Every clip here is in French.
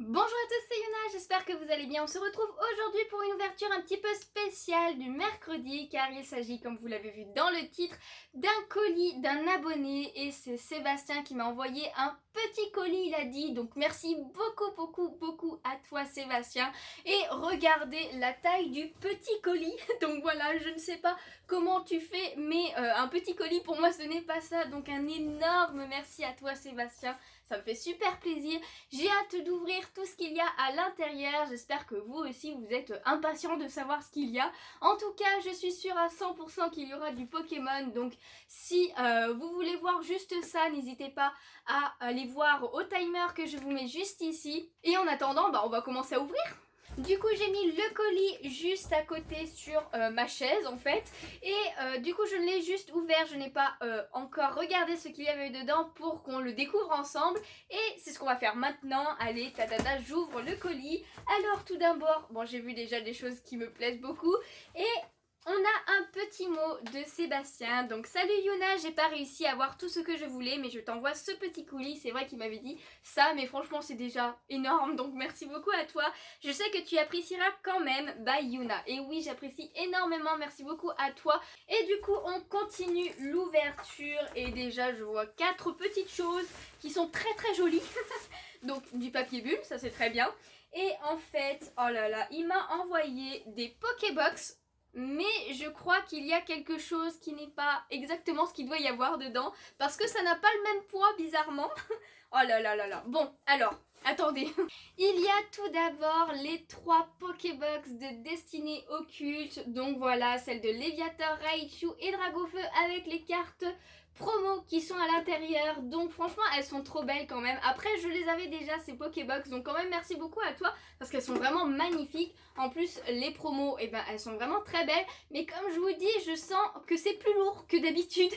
Bonjour à tous, c'est Yuna, j'espère que vous allez bien. On se retrouve aujourd'hui pour une ouverture un petit peu spéciale du mercredi car il s'agit, comme vous l'avez vu dans le titre, d'un colis d'un abonné et c'est Sébastien qui m'a envoyé un petit colis, il a dit. Donc merci beaucoup à toi Sébastien. Et regardez la taille du petit colis. Donc voilà, je ne sais pas comment tu fais mais un petit colis pour moi ce n'est pas ça. Donc un énorme merci à toi Sébastien, ça me fait super plaisir. J'ai hâte d'ouvrir tout ce qu'il y a à l'intérieur. J'espère que vous aussi vous êtes impatients de savoir ce qu'il y a. En tout cas, je suis sûre à 100% qu'il y aura du Pokémon. Donc si vous voulez voir juste ça, n'hésitez pas à aller voir au timer que je vous mets juste ici. Et en attendant, on va commencer à ouvrir. Du coup j'ai mis le colis juste à côté sur ma chaise en fait. Et du coup je l'ai juste ouvert, je n'ai pas encore regardé ce qu'il y avait dedans pour qu'on le découvre ensemble. Et c'est ce qu'on va faire maintenant. Allez, j'ouvre le colis. Alors tout d'abord, bon j'ai vu déjà des choses qui me plaisent beaucoup. Et on a un petit mot de Sébastien. Donc salut Yuna, j'ai pas réussi à avoir tout ce que je voulais, mais je t'envoie ce petit colis. C'est vrai qu'il m'avait dit ça, mais franchement c'est déjà énorme. Donc merci beaucoup à toi. Je sais que tu apprécieras quand même. Bye Yuna. Et oui, j'apprécie énormément. Merci beaucoup à toi. Et du coup, on continue l'ouverture. Et déjà, je vois 4 petites choses qui sont très jolies. Donc du papier bulle, ça c'est très bien. Et en fait, oh là là, il m'a envoyé des Pokébox. Mais je crois qu'il y a quelque chose qui n'est pas exactement ce qu'il doit y avoir dedans. Parce que ça n'a pas le même poids, bizarrement. Oh là là là là. Bon, alors, attendez. Il y a tout d'abord les 3 Pokébox de Destinée Occulte. Donc voilà, celle de Léviator, Raichu et Dragofeu avec les cartes promo qui sont à l'intérieur. Donc franchement, elles sont trop belles quand même. Après, je les avais déjà ces Pokébox. Donc quand même, merci beaucoup à toi parce qu'elles sont vraiment magnifiques. En plus, les promos, elles sont vraiment très belles. Mais comme je vous dis, je sens que c'est plus lourd que d'habitude.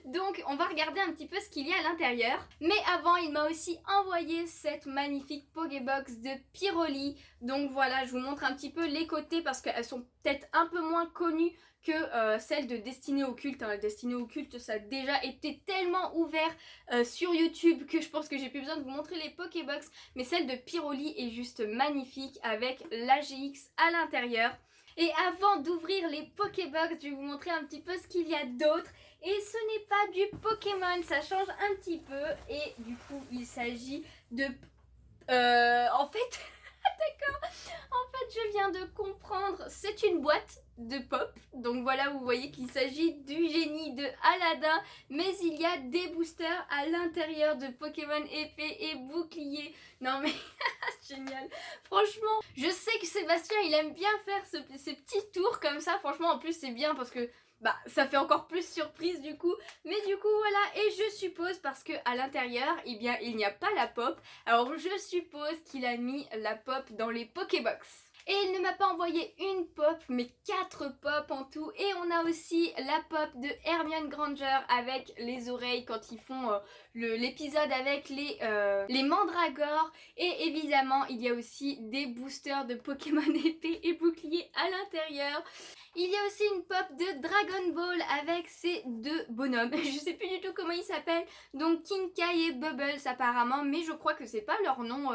Donc on va regarder un petit peu ce qu'il y a à l'intérieur. Mais avant, il m'a aussi envoyé cette magnifique Pokébox de Pyroli. Donc voilà, je vous montre un petit peu les côtés parce qu'elles sont peut-être un peu moins connues que celle de Destinée Occulte. Destinée Occulte, ça a déjà été tellement ouvert sur YouTube que je pense que j'ai plus besoin de vous montrer les Pokébox. Mais celle de Pyroli est juste magnifique avec l'AGX à l'intérieur. Et avant d'ouvrir les Pokébox, je vais vous montrer un petit peu ce qu'il y a d'autre. Et ce n'est pas du Pokémon, ça change un petit peu. Et du coup, il s'agit de... en fait... D'accord. En fait, je viens de comprendre. C'est une boîte de pop. Donc voilà, vous voyez qu'il s'agit du génie de Aladdin. Mais il y a des boosters à l'intérieur de Pokémon épée et bouclier. Non mais, génial. Franchement, je sais que Sébastien, il aime bien faire ces petits tours comme ça. Franchement, en plus, c'est bien parce que... ça fait encore plus surprise du coup. Mais du coup voilà, et je suppose parce que à l'intérieur, il n'y a pas la pop. Alors je suppose qu'il a mis la pop dans les Pokébox. Et il ne m'a pas envoyé une pop, mais 4 pop en tout. Et on a aussi la pop de Hermione Granger avec les oreilles quand ils font l'épisode avec les mandragores. Et évidemment, il y a aussi des boosters de Pokémon épée et bouclier à l'intérieur. Il y a aussi une pop de Dragon Ball avec ces 2 bonhommes. Je sais plus du tout comment ils s'appellent. Donc Kinkai et Bubbles apparemment. Mais je crois que c'est pas leur nom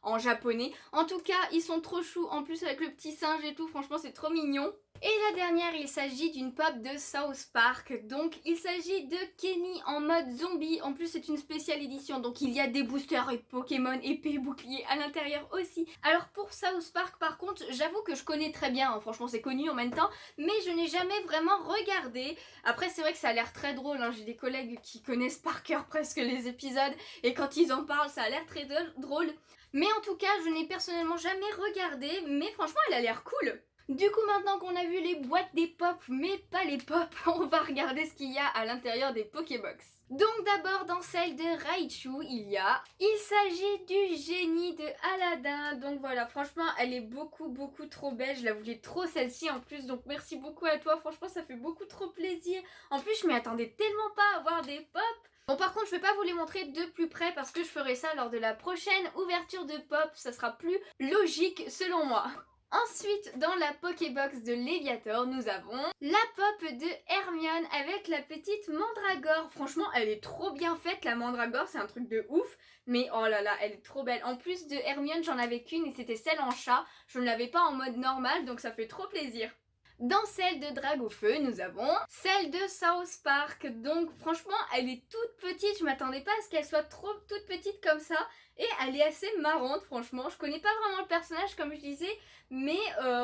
en japonais. En tout cas, ils sont trop choux. En plus avec le petit singe et tout. Franchement, c'est trop mignon. Et la dernière, il s'agit d'une pop de South Park. Donc il s'agit de Kenny en mode zombie. En plus c'est une spéciale édition. Donc il y a des boosters et Pokémon épée bouclier à l'intérieur aussi. Alors pour South Park par contre, j'avoue que je connais très bien. Franchement c'est connu en même temps. Mais je n'ai jamais vraiment regardé. Après c'est vrai que ça a l'air très drôle. J'ai des collègues qui connaissent par cœur presque les épisodes. Et quand ils en parlent, ça a l'air très drôle. Mais en tout cas, je n'ai personnellement jamais regardé. Mais franchement, elle a l'air cool. Du coup, maintenant qu'on a vu les boîtes des pop, mais pas les pop, on va regarder ce qu'il y a à l'intérieur des Pokébox. Donc d'abord, dans celle de Raichu, il s'agit du génie de Aladdin. Donc voilà, franchement, elle est beaucoup trop belle. Je la voulais trop celle-ci en plus, donc merci beaucoup à toi. Franchement, ça fait beaucoup trop plaisir. En plus, je m'y attendais tellement pas à avoir des pop. Bon par contre je vais pas vous les montrer de plus près parce que je ferai ça lors de la prochaine ouverture de pop, ça sera plus logique selon moi. Ensuite, dans la Pokébox de Léviator, nous avons la pop de Hermione avec la petite mandragore. Franchement, elle est trop bien faite, la mandragore, c'est un truc de ouf. Mais oh là là, elle est trop belle. En plus de Hermione, j'en avais qu'une et c'était celle en chat. Je ne l'avais pas en mode normal, donc ça fait trop plaisir. Dans celle de Dragofeu, nous avons celle de South Park. Donc franchement, elle est toute petite. Je m'attendais pas à ce qu'elle soit trop toute petite comme ça. Et elle est assez marrante, franchement. Je connais pas vraiment le personnage, comme je disais, mais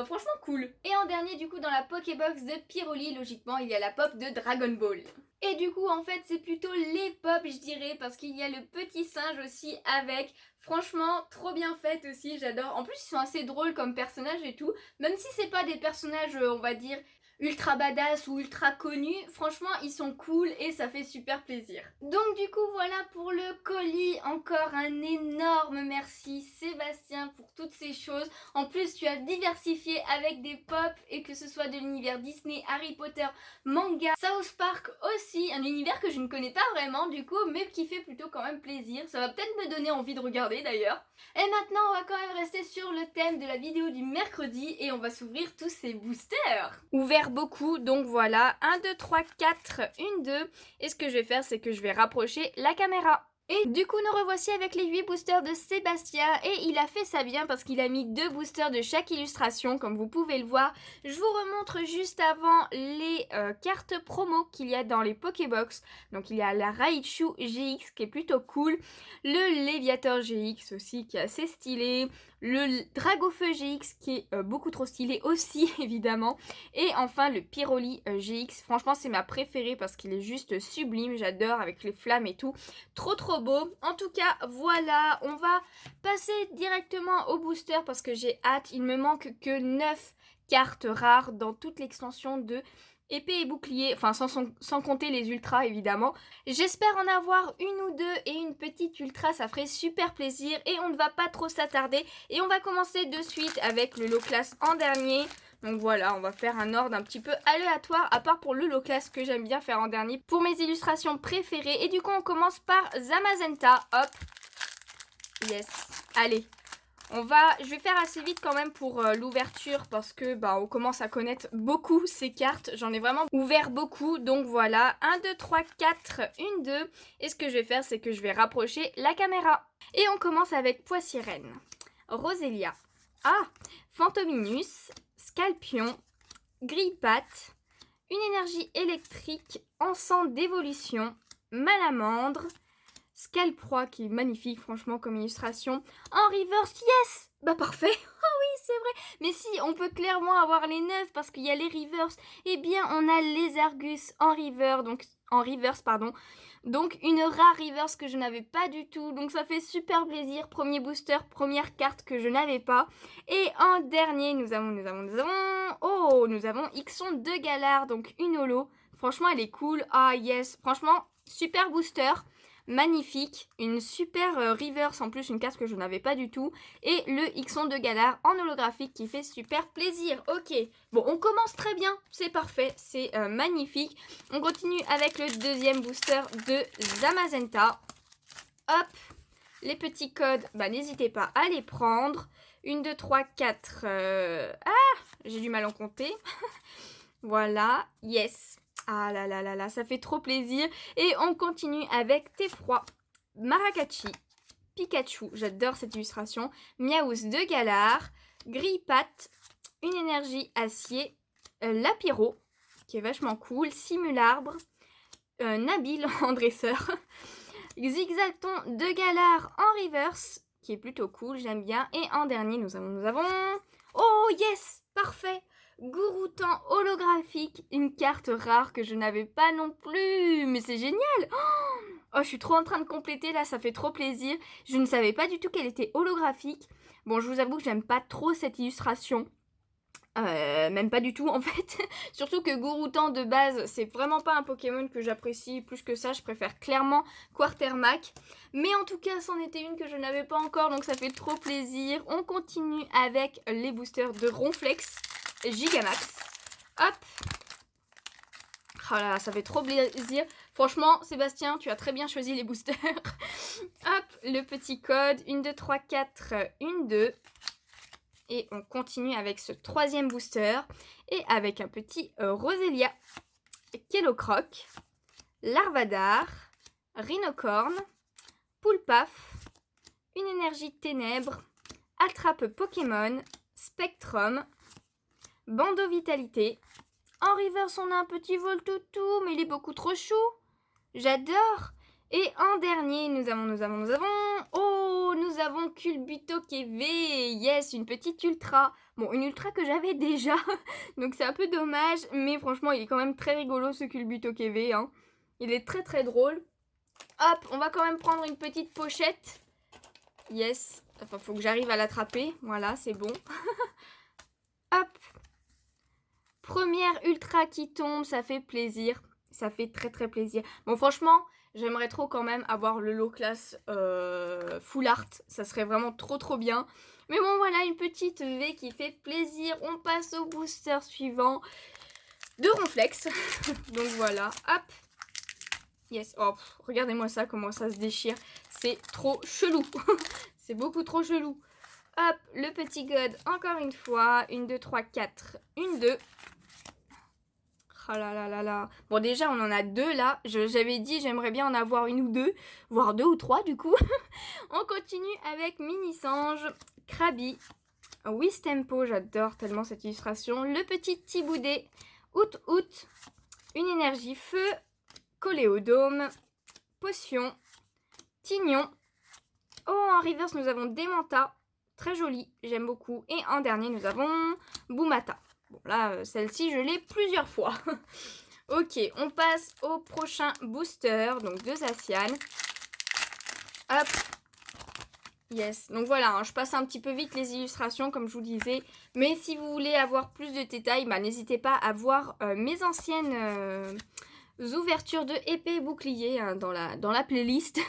franchement cool. Et en dernier, du coup, dans la Pokébox de Pyroli, logiquement, il y a la pop de Dragon Ball. Et du coup, en fait, c'est plutôt les pop, je dirais, parce qu'il y a le petit singe aussi avec. Franchement, trop bien faite aussi, j'adore. En plus, ils sont assez drôles comme personnages et tout. Même si c'est pas des personnages, on va dire, ultra badass ou ultra connus, franchement, ils sont cool et ça fait super plaisir. Donc du coup, voilà pour le colis. Encore un énorme merci Sébastien pour toutes ces choses. En plus, tu as diversifié avec des pop et que ce soit de l'univers Disney, Harry Potter, manga, South Park aussi, un univers que je ne connais pas vraiment du coup, mais qui fait plutôt quand même plaisir. Ça va peut-être me donner envie de regarder d'ailleurs. Et maintenant, on va quand même rester sur le thème de la vidéo du mercredi et on va s'ouvrir tous ces boosters. Ouvert beaucoup, donc voilà, 1, 2, 3, 4, 1, 2. Et ce que je vais faire, c'est que je vais rapprocher la caméra. Et du coup, nous revoici avec les 8 boosters de Sébastien. Et il a fait ça bien parce qu'il a mis 2 boosters de chaque illustration, comme vous pouvez le voir. Je vous remontre juste avant les cartes promo qu'il y a dans les Pokébox. Donc il y a la Raichu GX qui est plutôt cool. Le Léviator GX aussi qui est assez stylé. Le Dragofeu GX qui est beaucoup trop stylé aussi évidemment. Et enfin le Pyroli GX. Franchement c'est ma préférée parce qu'il est juste sublime. J'adore avec les flammes et tout. Trop beau. En tout cas voilà, on va passer directement au booster parce que j'ai hâte. Il me manque que 9 cartes rares dans toute l'extension de épée et bouclier, enfin sans compter les ultras évidemment. J'espère en avoir une ou deux et une petite ultra, ça ferait super plaisir et on ne va pas trop s'attarder. Et on va commencer de suite avec le low class en dernier. Donc voilà, on va faire un ordre un petit peu aléatoire, à part pour le low class que j'aime bien faire en dernier pour mes illustrations préférées. Et du coup on commence par Zamazenta, hop, yes, allez. Je vais faire assez vite quand même pour l'ouverture parce que on commence à connaître beaucoup ces cartes. J'en ai vraiment ouvert beaucoup. Donc voilà, 1, 2, 3, 4, 1, 2. Et ce que je vais faire, c'est que je vais rapprocher la caméra. Et on commence avec Poissirène, Roselia, Fantominus, Scalpion, Grillpat, une énergie électrique, encens d'évolution, Malamandre, Scalproie qui est magnifique franchement comme illustration. En reverse, yes! Bah parfait. Oh oui c'est vrai. Mais si on peut clairement avoir les 9 parce qu'il y a les reverse. Eh bien on a les Argus en reverse pardon. Donc une rare reverse que je n'avais pas du tout. Donc ça fait super plaisir. Premier booster, première carte que je n'avais pas. Et en dernier nous avons Ixon de Galar. Donc une holo. Franchement elle est cool. Ah yes. Franchement super booster. Magnifique, une super reverse en plus, une carte que je n'avais pas du tout. Et le Ixon de Galar en holographique qui fait super plaisir. Ok, bon on commence très bien, c'est parfait, c'est magnifique. On continue avec le deuxième booster de Zamazenta. Hop, les petits codes, n'hésitez pas à les prendre. 1, 2, 3, 4... j'ai du mal en compter. Voilà, yes. Ah là là là là, ça fait trop plaisir. Et on continue avec Tefroi, Maracasi, Pikachu, j'adore cette illustration, Miaous de Galar, Grillpat, une énergie acier, Lapiro, qui est vachement cool, Simularbre, Nabil en dresseur, Zigzaton de Galar en reverse, qui est plutôt cool, j'aime bien. Et en dernier, nous avons... Oh yes, parfait! Gouroutan holographique, une carte rare que je n'avais pas non plus. Mais c'est génial! Oh, je suis trop en train de compléter là, ça fait trop plaisir. Je ne savais pas du tout qu'elle était holographique. Bon, je vous avoue que j'aime pas trop cette illustration. Même pas du tout en fait. Surtout que Gouroutan de base, c'est vraiment pas un Pokémon que j'apprécie plus que ça. Je préfère clairement Quartermac. Mais en tout cas, c'en était une que je n'avais pas encore, donc ça fait trop plaisir. On continue avec les boosters de Ronflex. Gigamax, hop, oh là là, ça fait trop plaisir, franchement Sébastien tu as très bien choisi les boosters. Hop, le petit code, 1, 2, 3, 4, 1, 2, Et on continue avec ce 3e booster. Et avec un petit Roselia, Kellocroc, Larvadar, Rhinocorn, Poulpaf, une énergie ténèbres, Attrape Pokémon, Spectrum, Bandeau Vitalité. En reverse, on a un petit Voltoutou, mais il est beaucoup trop chou. J'adore. Et en dernier, nous avons Culbuto KV. Yes, une petite ultra. Bon, une ultra que j'avais déjà, donc c'est un peu dommage, mais franchement, il est quand même très rigolo ce Culbuto KV. Hein. Il est très très drôle. Hop, on va quand même prendre une petite pochette. Yes, enfin, faut que j'arrive à l'attraper. Voilà, c'est bon. Hop. Première ultra qui tombe, ça fait plaisir. Ça fait très très plaisir. Bon, franchement, j'aimerais trop quand même avoir le lot class full art. Ça serait vraiment trop trop bien. Mais bon, voilà, une petite V qui fait plaisir. On passe au booster suivant de Ronflex. Donc voilà, hop. Yes, oh, regardez-moi ça, comment ça se déchire. C'est trop chelou. C'est beaucoup trop chelou. Hop, le petit God, encore une fois. 1, 2, 3, 4. 1, 2. Oh là là là là. Bon, déjà, on en a 2 là. J'avais dit, j'aimerais bien en avoir 1 ou 2. Voire 2 ou 3 du coup. On continue avec Mini-Sange, Krabi, Wistempo. J'adore tellement cette illustration. Le petit Tiboudé, Out, une énergie feu, Coléodome, Potion, Tignon. Oh, en reverse, nous avons Demanta. Très joli, j'aime beaucoup. Et en dernier, nous avons Boumata. Bon, là, celle-ci, je l'ai plusieurs fois. Ok, on passe au prochain booster, donc de Zacian. Hop. Yes, donc voilà, hein, je passe un petit peu vite les illustrations, comme je vous disais. Mais si vous voulez avoir plus de détails, bah, n'hésitez pas à voir mes anciennes ouvertures de épée et bouclier hein, dans la playlist.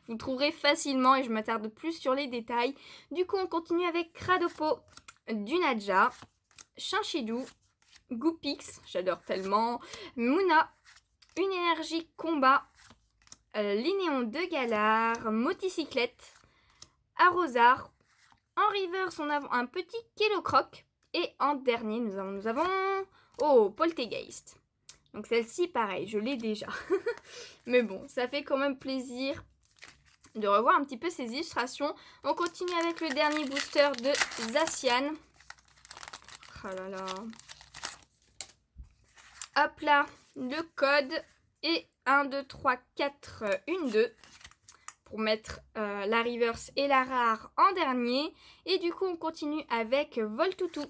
Vous trouverez facilement et je m'attarde plus sur les détails. Du coup, on continue avec Cradopo, Dunaja, Chinchidou, Goopix, j'adore tellement, Muna, une énergie combat, Linéon de Galar, Moticyclette, Arrosar. En reverse, on a un petit Kellocroc. Et en dernier, nous avons oh, Poltegeist. Donc celle-ci, pareil, je l'ai déjà. Mais bon, ça fait quand même plaisir de revoir un petit peu ces illustrations. On continue avec le dernier booster de Zacian. Oh là là. Hop là, le code. Et 1, 2, 3, 4, 1, 2. Pour mettre la reverse et la rare en dernier. Et du coup, on continue avec Voltoutou,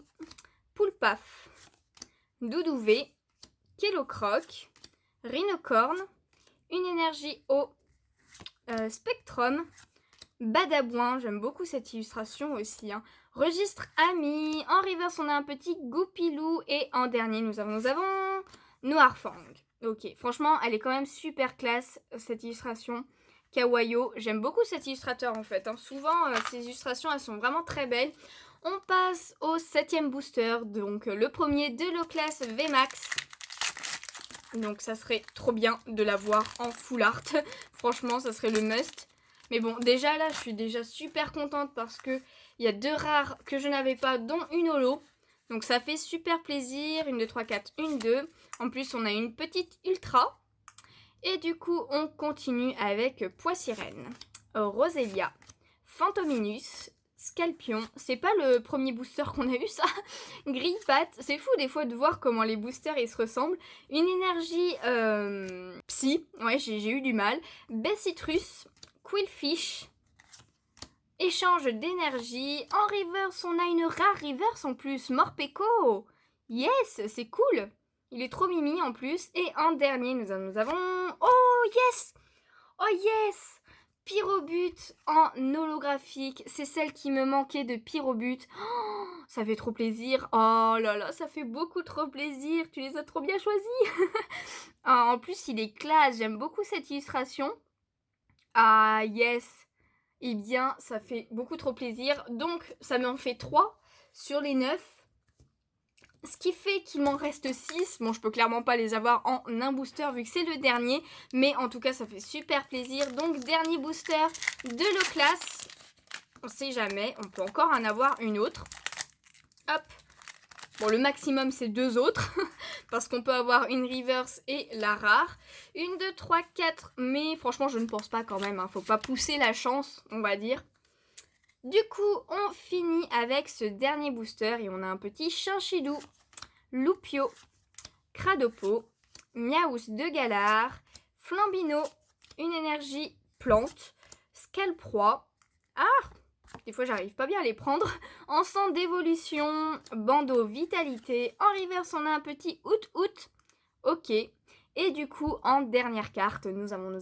Poulpaf, Doudouvé, Kellocroc, Rhinocorn, une énergie eau, Spectrum, Badabouin, j'aime beaucoup cette illustration aussi. Hein. Registre ami, en reverse on a un petit Goupilou et en dernier nous avons Noirfang. Ok, franchement elle est quand même super classe cette illustration. Kawaio, j'aime beaucoup cet illustrateur en fait. Hein. Souvent ces illustrations elles sont vraiment très belles. On passe au 7e booster, donc le premier de l'Oclass VMAX. Donc ça serait trop bien de l'avoir en full art. Franchement, ça serait le must. Mais bon, déjà là, je suis déjà super contente parce que il y a 2 rares que je n'avais pas, dont une holo. Donc ça fait super plaisir. 1, 2, 3, 4, 1, 2. En plus, on a une petite ultra. Et du coup, on continue avec Poissirène, Roselia, Phantominus, Scalpion. C'est pas le premier booster qu'on a eu ça. Grillpatte. C'est fou des fois de voir comment les boosters ils se ressemblent. Une énergie psy. Ouais, j'ai eu du mal. Bessitrus, Quillfish. Échange d'énergie. En reverse, on a une rare reverse en plus. Morpeko. Yes, c'est cool. Il est trop mimi en plus. Et en dernier, nous avons... Oh yes. Oh yes. Pyrobut en holographique. C'est celle qui me manquait de Pyrobut. Oh, ça fait trop plaisir. Oh là là, ça fait beaucoup trop plaisir. Tu les as trop bien choisis. Ah, en plus, il est classe. J'aime beaucoup cette illustration. Ah yes. Eh bien, ça fait beaucoup trop plaisir. Donc, ça m'en fait 3 sur les 9. Ce qui fait qu'il m'en reste 6. Bon, je peux clairement pas les avoir en un booster vu que c'est le dernier. Mais en tout cas, ça fait super plaisir. Donc, dernier booster de l'Oclass. On sait jamais. On peut encore en avoir une autre. Hop. Bon, le maximum, c'est 2 autres, parce qu'on peut avoir une reverse et la rare. 1, 2, 3, 4, mais franchement, je ne pense pas quand même, hein. Faut pas pousser la chance, on va dire. Du coup, on finit avec ce dernier booster, et on a un petit Chinchidou, Loupio, Cradopo, Miaous de Galar, Flambino, une énergie plante, Scalproie, des fois j'arrive pas bien à les prendre, Encens d'évolution, Bandeau vitalité, en reverse on a un petit Out, ok, et du coup en dernière carte nous avons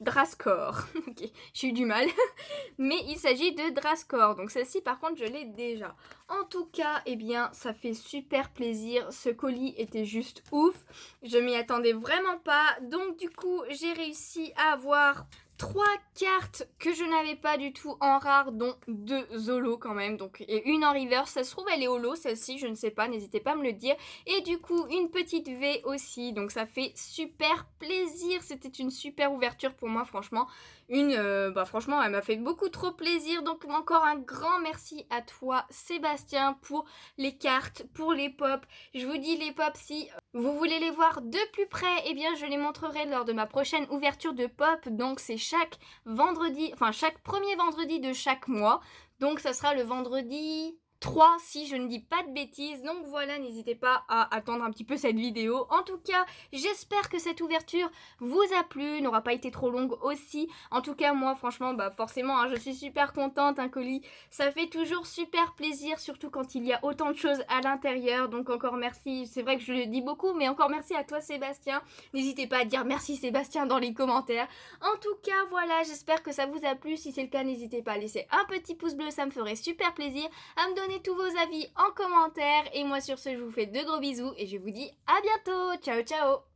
Drascore, ok, j'ai eu du mal, mais il s'agit de Drascore, donc celle-ci par contre je l'ai déjà. En tout cas, eh bien ça fait super plaisir, ce colis était juste ouf, je m'y attendais vraiment pas, donc du coup j'ai réussi à avoir 3 cartes que je n'avais pas du tout en rare, dont 2 holos quand même, donc, et une en reverse. Ça se trouve elle est holo celle-ci, je ne sais pas, n'hésitez pas à me le dire. Et du coup une petite V aussi, donc ça fait super plaisir, c'était une super ouverture pour moi franchement. Franchement elle m'a fait beaucoup trop plaisir, donc encore un grand merci à toi Sébastien pour les cartes, pour les pops. Je vous dis les pops, si vous voulez les voir de plus près, eh bien je les montrerai lors de ma prochaine ouverture de pop, donc c'est chaque premier vendredi de chaque mois, donc ça sera le vendredi 3 si je ne dis pas de bêtises, donc voilà, n'hésitez pas à attendre un petit peu cette vidéo. En tout cas, j'espère que cette ouverture vous a plu, n'aura pas été trop longue aussi. En tout cas, moi franchement, forcément, hein, je suis super contente, un colis, ça fait toujours super plaisir, surtout quand il y a autant de choses à l'intérieur, donc encore merci, c'est vrai que je le dis beaucoup, mais encore merci à toi Sébastien. N'hésitez pas à dire merci Sébastien dans les commentaires. En tout cas, voilà, j'espère que ça vous a plu, si c'est le cas, n'hésitez pas à laisser un petit pouce bleu, ça me ferait super plaisir, à me donner tous vos avis en commentaire, et moi sur ce je vous fais de gros bisous et je vous dis à bientôt, ciao ciao.